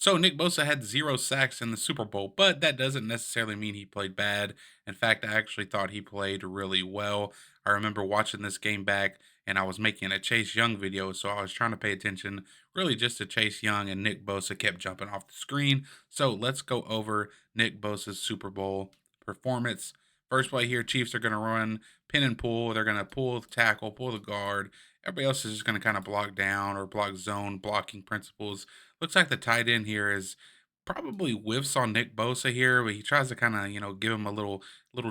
So Nick Bosa had 0 sacks in the Super Bowl, but that doesn't necessarily mean he played bad. In fact, I actually thought he played really well. I remember watching this game back and I was making a Chase Young video, so I was trying to pay attention really just to Chase Young, and Nick Bosa kept jumping off the screen. So let's go over Nick Bosa's Super Bowl performance. First play here, Chiefs are going to run pin and pull. They're going to pull the tackle, pull the guard. Everybody else is just going to kind of block down or block zone blocking principles. Looks like the tight end here is probably whiffs on Nick Bosa here, but he tries to kind of, give him a little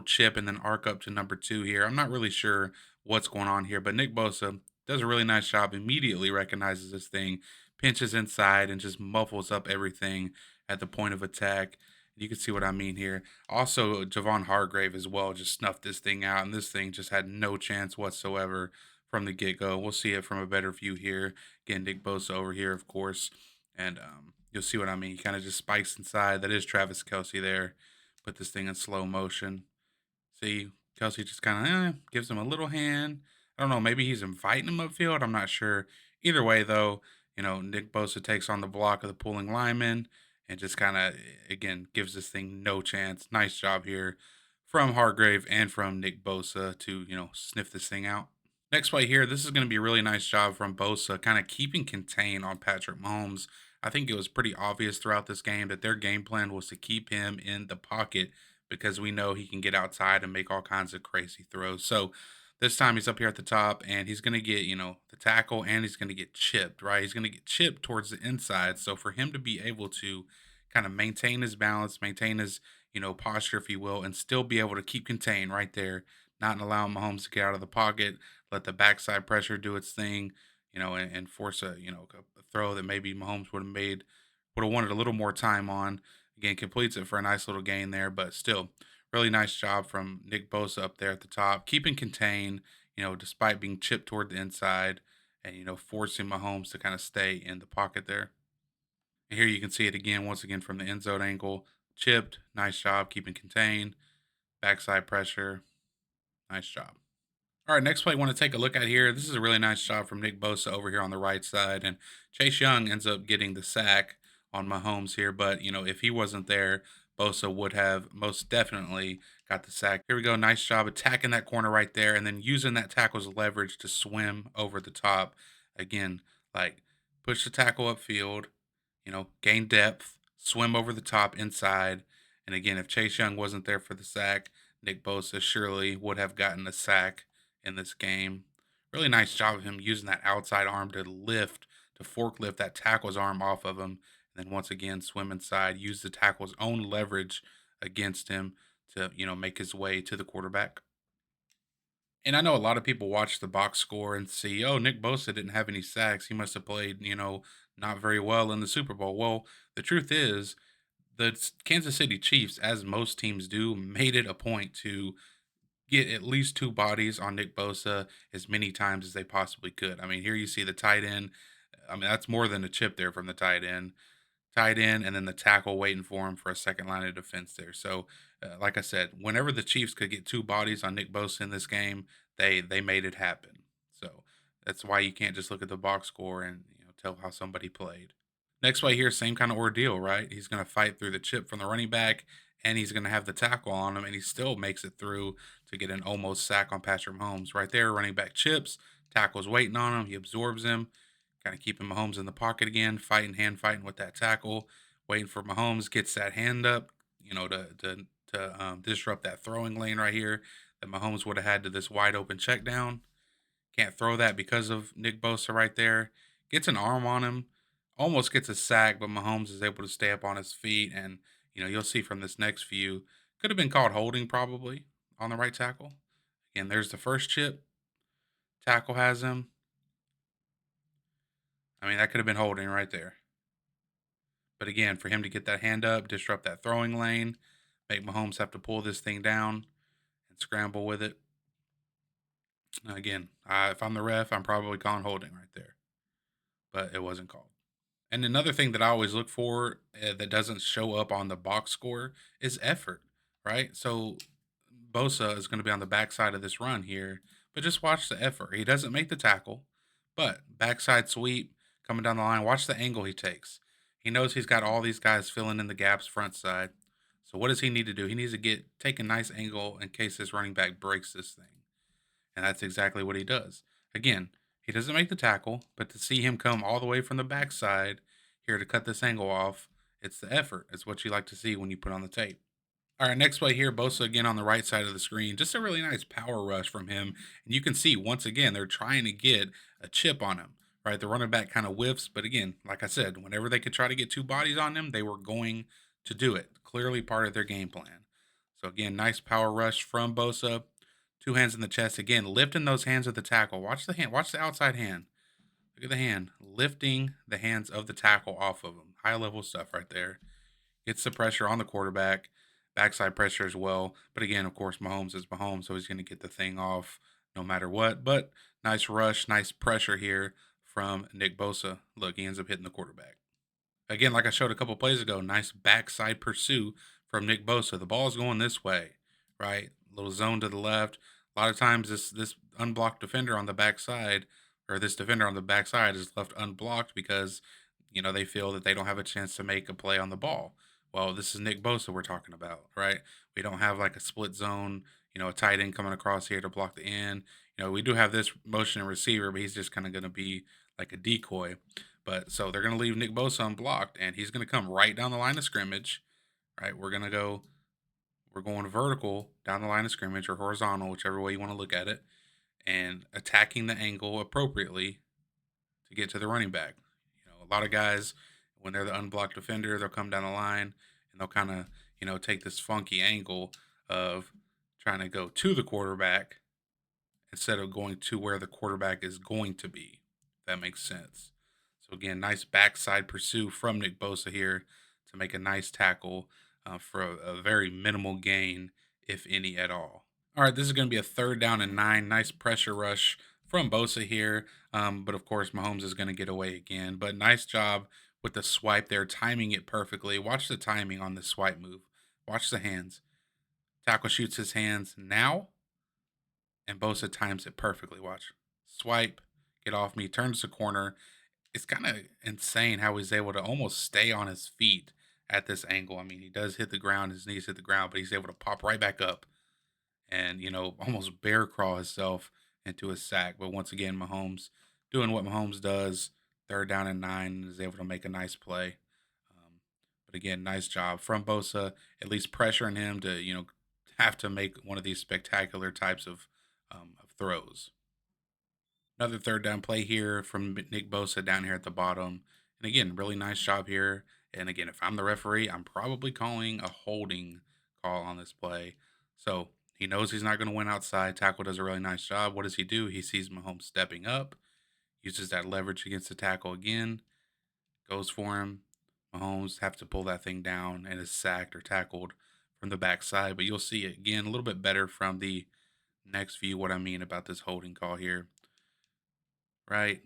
chip and then arc up to number 2 here. I'm not really sure what's going on here, but Nick Bosa does a really nice job, immediately recognizes this thing, pinches inside and just muffles up everything at the point of attack. You can see what I mean here. Also, Javon Hargrave as well just snuffed this thing out, and this thing just had no chance whatsoever from the get go. We'll see it from a better view here. Again, Nick Bosa over here, of course, and you'll see what I mean. He kind of just spikes inside. That is Travis Kelsey there. Put this thing in slow motion. See, Kelsey just kind of gives him a little hand. I don't know. Maybe he's inviting him upfield. I'm not sure. Either way, though, Nick Bosa takes on the block of the pulling lineman and just kind of, again, gives this thing no chance. Nice job here from Hargrave and from Nick Bosa to, sniff this thing out. Next play here, this is going to be a really nice job from Bosa, kind of keeping contain on Patrick Mahomes. I think it was pretty obvious throughout this game that their game plan was to keep him in the pocket because we know he can get outside and make all kinds of crazy throws. So this time he's up here at the top and he's going to get, the tackle, and he's going to get chipped, right? He's going to get chipped towards the inside. So for him to be able to kind of maintain his balance, maintain his, posture, if you will, and still be able to keep contained right there, not allowing Mahomes to get out of the pocket, let the backside pressure do its thing, and force a throw that maybe Mahomes would have wanted a little more time on. Again, completes it for a nice little gain there, but still, really nice job from Nick Bosa up there at the top, keeping contained, despite being chipped toward the inside and, forcing Mahomes to kind of stay in the pocket there. And here you can see it again, once again from the end zone angle, chipped, nice job keeping contained, backside pressure, nice job. All right, next play I want to take a look at here. This is a really nice job from Nick Bosa over here on the right side, and Chase Young ends up getting the sack on Mahomes here. But if he wasn't there, Bosa would have most definitely got the sack. Here we go, nice job attacking that corner right there, and then using that tackle's leverage to swim over the top. Again, like push the tackle upfield, gain depth, swim over the top inside. And again, if Chase Young wasn't there for the sack, Nick Bosa surely would have gotten a sack in this game. Really nice job of him using that outside arm to forklift that tackle's arm off of him. And then once again, swim inside, use the tackle's own leverage against him to, make his way to the quarterback. And I know a lot of people watch the box score and see, oh, Nick Bosa didn't have any sacks. He must have played, not very well in the Super Bowl. Well, the truth is, Kansas City Chiefs, as most teams do, made it a point to get at least 2 bodies on Nick Bosa as many times as they possibly could. I mean, here you see the tight end. I mean, that's more than a chip there from the tight end, and then the tackle waiting for him for a second line of defense there. So, like I said, whenever the Chiefs could get 2 bodies on Nick Bosa in this game, they made it happen. So that's why you can't just look at the box score and tell how somebody played. Next play here, same kind of ordeal, right? He's going to fight through the chip from the running back, and he's going to have the tackle on him, and he still makes it through to get an almost sack on Patrick Mahomes. Right there, running back chips, tackle's waiting on him, he absorbs him, kind of keeping Mahomes in the pocket again, hand fighting with that tackle, waiting for Mahomes, gets that hand up, to disrupt that throwing lane right here that Mahomes would have had to this wide open check down. Can't throw that because of Nick Bosa right there. Gets an arm on him, almost gets a sack, but Mahomes is able to stay up on his feet. And, you'll see from this next view, could have been called holding probably on the right tackle. Again, there's the first chip. Tackle has him. I mean, that could have been holding right there. But again, for him to get that hand up, disrupt that throwing lane, make Mahomes have to pull this thing down and scramble with it. Again, if I'm the ref, I'm probably calling holding right there, but it wasn't called. And another thing that I always look for that doesn't show up on the box score is effort, right? So Bosa is going to be on the backside of this run here, but just watch the effort. He doesn't make the tackle, but backside sweep coming down the line. Watch the angle he takes. He knows he's got all these guys filling in the gaps front side. So what does he need to do? He needs to take a nice angle in case this running back breaks this thing. And that's exactly what he does. Again, he doesn't make the tackle, but to see him come all the way from the backside here to cut this angle off, it's the effort. It's what you like to see when you put on the tape. All right, next play here, Bosa again on the right side of the screen. Just a really nice power rush from him. And you can see once again, they're trying to get a chip on him, right? The running back kind of whiffs. But again, like I said, whenever they could try to get two bodies on him, they were going to do it. Clearly part of their game plan. So again, nice power rush from Bosa. Two hands in the chest. Again, lifting those hands of the tackle. Watch the hand. Watch the outside hand. Look at the hand. Lifting the hands of the tackle off of him. High level stuff right there. Gets the pressure on the quarterback, backside pressure as well. But again, of course, Mahomes is Mahomes, so he's going to get the thing off no matter what. But nice rush, nice pressure here from Nick Bosa. Look, he ends up hitting the quarterback. Again, like I showed a couple plays ago, nice backside pursuit from Nick Bosa. The ball is going this way, right? Little zone to the left. A lot of times, this unblocked defender on the backside, or this defender on the backside, is left unblocked because they feel that they don't have a chance to make a play on the ball. Well, this is Nick Bosa we're talking about, right? We don't have like a split zone, a tight end coming across here to block the end. We do have this motion receiver, but he's just kind of going to be like a decoy. But so they're going to leave Nick Bosa unblocked, and he's going to come right down the line of scrimmage. Right, we're going vertical down the line of scrimmage or horizontal, whichever way you want to look at it, and attacking the angle appropriately to get to the running back. A lot of guys when they're the unblocked defender, they'll come down the line and they'll kind of take this funky angle of trying to go to the quarterback instead of going to where the quarterback is going to be. If that makes sense. So again, nice backside pursuit from Nick Bosa here to make a nice tackle for a very minimal gain, if any at all. All right, this is going to be a 3rd down and 9. Nice pressure rush from Bosa here. But of course, Mahomes is going to get away again. But nice job with the swipe there, timing it perfectly. Watch the timing on the swipe move. Watch the hands. Tackle shoots his hands now, and Bosa times it perfectly. Watch. Swipe, get off me, turns the corner. It's kind of insane how he's able to almost stay on his feet at this angle. I mean, he does hit the ground, his knees hit the ground, but he's able to pop right back up and almost bear crawl himself into a sack. But once again, Mahomes doing what Mahomes does, 3rd down and 9, and is able to make a nice play. But again, nice job from Bosa, at least pressuring him to have to make one of these spectacular types of throws. Another 3rd down play here from Nick Bosa down here at the bottom. And again, really nice job here. And again, if I'm the referee, I'm probably calling a holding call on this play. So he knows he's not going to win outside. Tackle does a really nice job. What does he do? He sees Mahomes stepping up, uses that leverage against the tackle again, goes for him. Mahomes have to pull that thing down and is sacked or tackled from the backside. But you'll see it again a little bit better from the next view what I mean about this holding call here. Right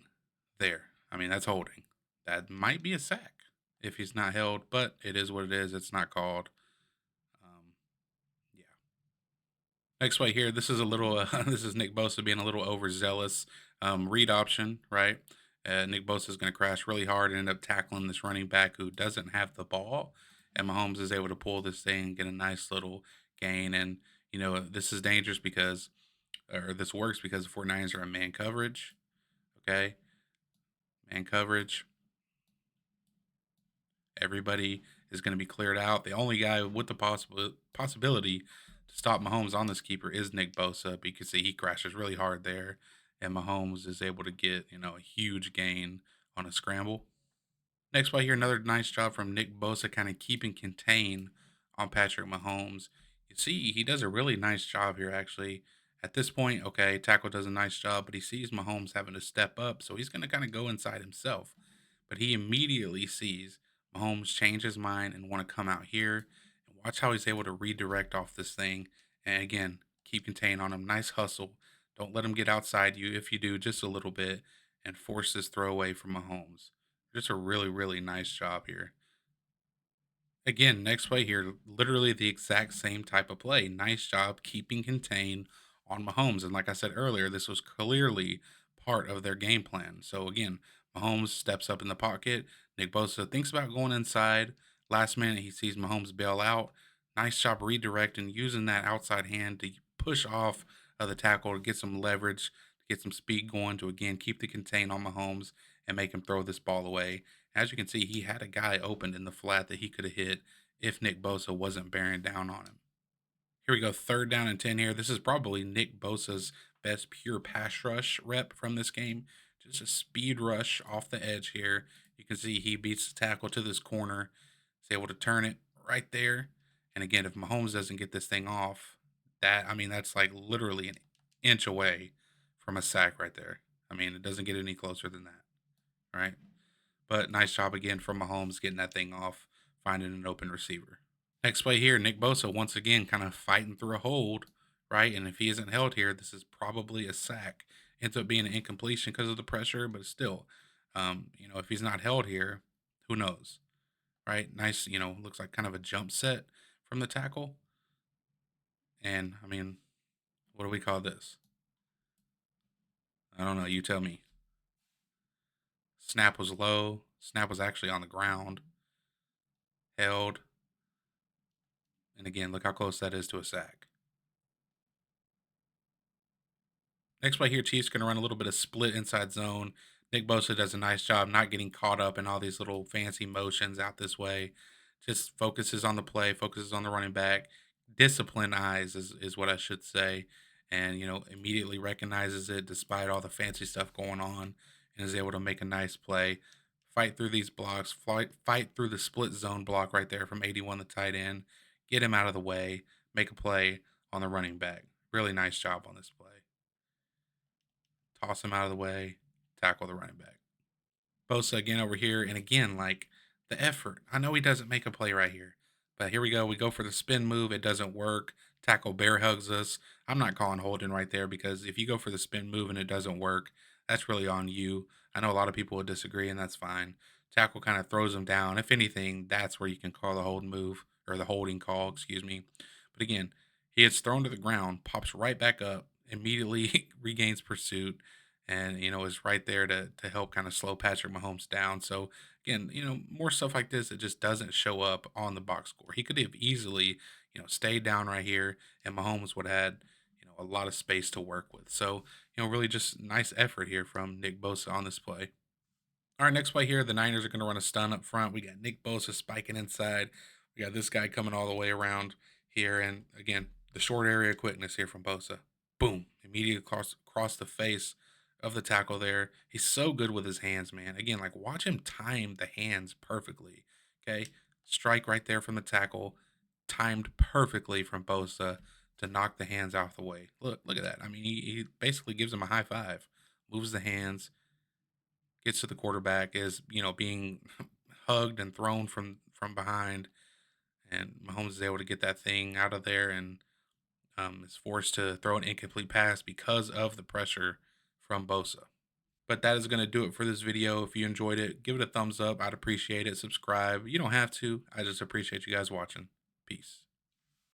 there. I mean, that's holding. That might be a sack if he's not held, but it is what it is. It's not called. Yeah. Next play here. This is a little. This is Nick Bosa being a little overzealous. Read option, right? Nick Bosa is going to crash really hard and end up tackling this running back who doesn't have the ball, and Mahomes is able to pull this thing and get a nice little gain. And this is dangerous because, or this works because the 49ers are in man coverage. Okay, man coverage. Everybody is going to be cleared out. The only guy with the possibility to stop Mahomes on this keeper is Nick Bosa. But you can see he crashes really hard there, and Mahomes is able to get a huge gain on a scramble. Next play here, another nice job from Nick Bosa, kind of keeping contain on Patrick Mahomes. You see, he does a really nice job here, actually. At this point, okay, tackle does a nice job, but he sees Mahomes having to step up, so he's going to kind of go inside himself. But he immediately sees Mahomes change his mind and want to come out here. And watch how he's able to redirect off this thing. And again, keep contained on him. Nice hustle. Don't let him get outside you. If you do, just a little bit, and force this throwaway from Mahomes. Just a really, really nice job here. Again, next play here, literally the exact same type of play. Nice job keeping contained on Mahomes. And like I said earlier, this was clearly part of their game plan. So again, Mahomes steps up in the pocket. Nick Bosa thinks about going inside. Last minute, he sees Mahomes bail out. Nice job redirecting, using that outside hand to push off of the tackle to get some leverage, to get some speed going, to again keep the contain on Mahomes and make him throw this ball away. As you can see, he had a guy opened in the flat that he could have hit if Nick Bosa wasn't bearing down on him. Here we go, third down and 10 here. This is probably Nick Bosa's best pure pass rush rep from this game. Just a speed rush off the edge here. You can see he beats the tackle to this corner. He's able to turn it right there. And again, if Mahomes doesn't get this thing off, that's like literally an inch away from a sack right there. I mean, it doesn't get any closer than that, right? But nice job again from Mahomes getting that thing off, finding an open receiver. Next play here, Nick Bosa once again kind of fighting through a hold, right? And if he isn't held here, this is probably a sack. Ends up being an incompletion because of the pressure, but still, if he's not held here, who knows, right? Nice, looks like kind of a jump set from the tackle. And I mean, what do we call this? I don't know. You tell me. Snap was low. Snap was actually on the ground, held. And again, look how close that is to a sack. Next play here, Chiefs going to run a little bit of split inside zone. Nick Bosa does a nice job not getting caught up in all these little fancy motions out this way. Just focuses on the play, focuses on the running back. Disciplined eyes is what I should say. And, immediately recognizes it despite all the fancy stuff going on and is able to make a nice play. Fight through these blocks, fight through the split zone block right there from 81, the tight end. Get him out of the way, make a play on the running back. Really nice job on this play. Toss him out of the way, tackle the running back. Bosa again over here, and again, like the effort. I know he doesn't make a play right here, but here we go. We go for the spin move. It doesn't work. Tackle bear hugs us. I'm not calling holding right there because if you go for the spin move and it doesn't work, that's really on you. I know a lot of people would disagree, and that's fine. Tackle kind of throws him down. If anything, that's where you can call the hold move or the holding call, excuse me. But again, he gets thrown to the ground, pops right back up, immediately regains pursuit, and is right there to help kind of slow Patrick Mahomes down. So again, more stuff like this that just doesn't show up on the box score. He could have easily stayed down right here, and Mahomes would have had a lot of space to work with. So really just nice effort here from Nick Bosa on this play. All right, next play here, the Niners are going to run a stun up front. We got Nick Bosa spiking inside. We got this guy coming all the way around here, and again, the short area quickness here from Bosa. Boom, immediately across the face of the tackle there. He's so good with his hands, man. Again, like watch him time the hands perfectly. Okay, strike right there from the tackle, timed perfectly from Bosa to knock the hands off the way. Look at that. I mean, he basically gives him a high five, moves the hands, gets to the quarterback, is being hugged and thrown from behind, and Mahomes is able to get that thing out of there and is forced to throw an incomplete pass because of the pressure from Bosa. But that is going to do it for this video. If you enjoyed it, give it a thumbs up. I'd appreciate it. Subscribe. You don't have to. I just appreciate you guys watching. Peace.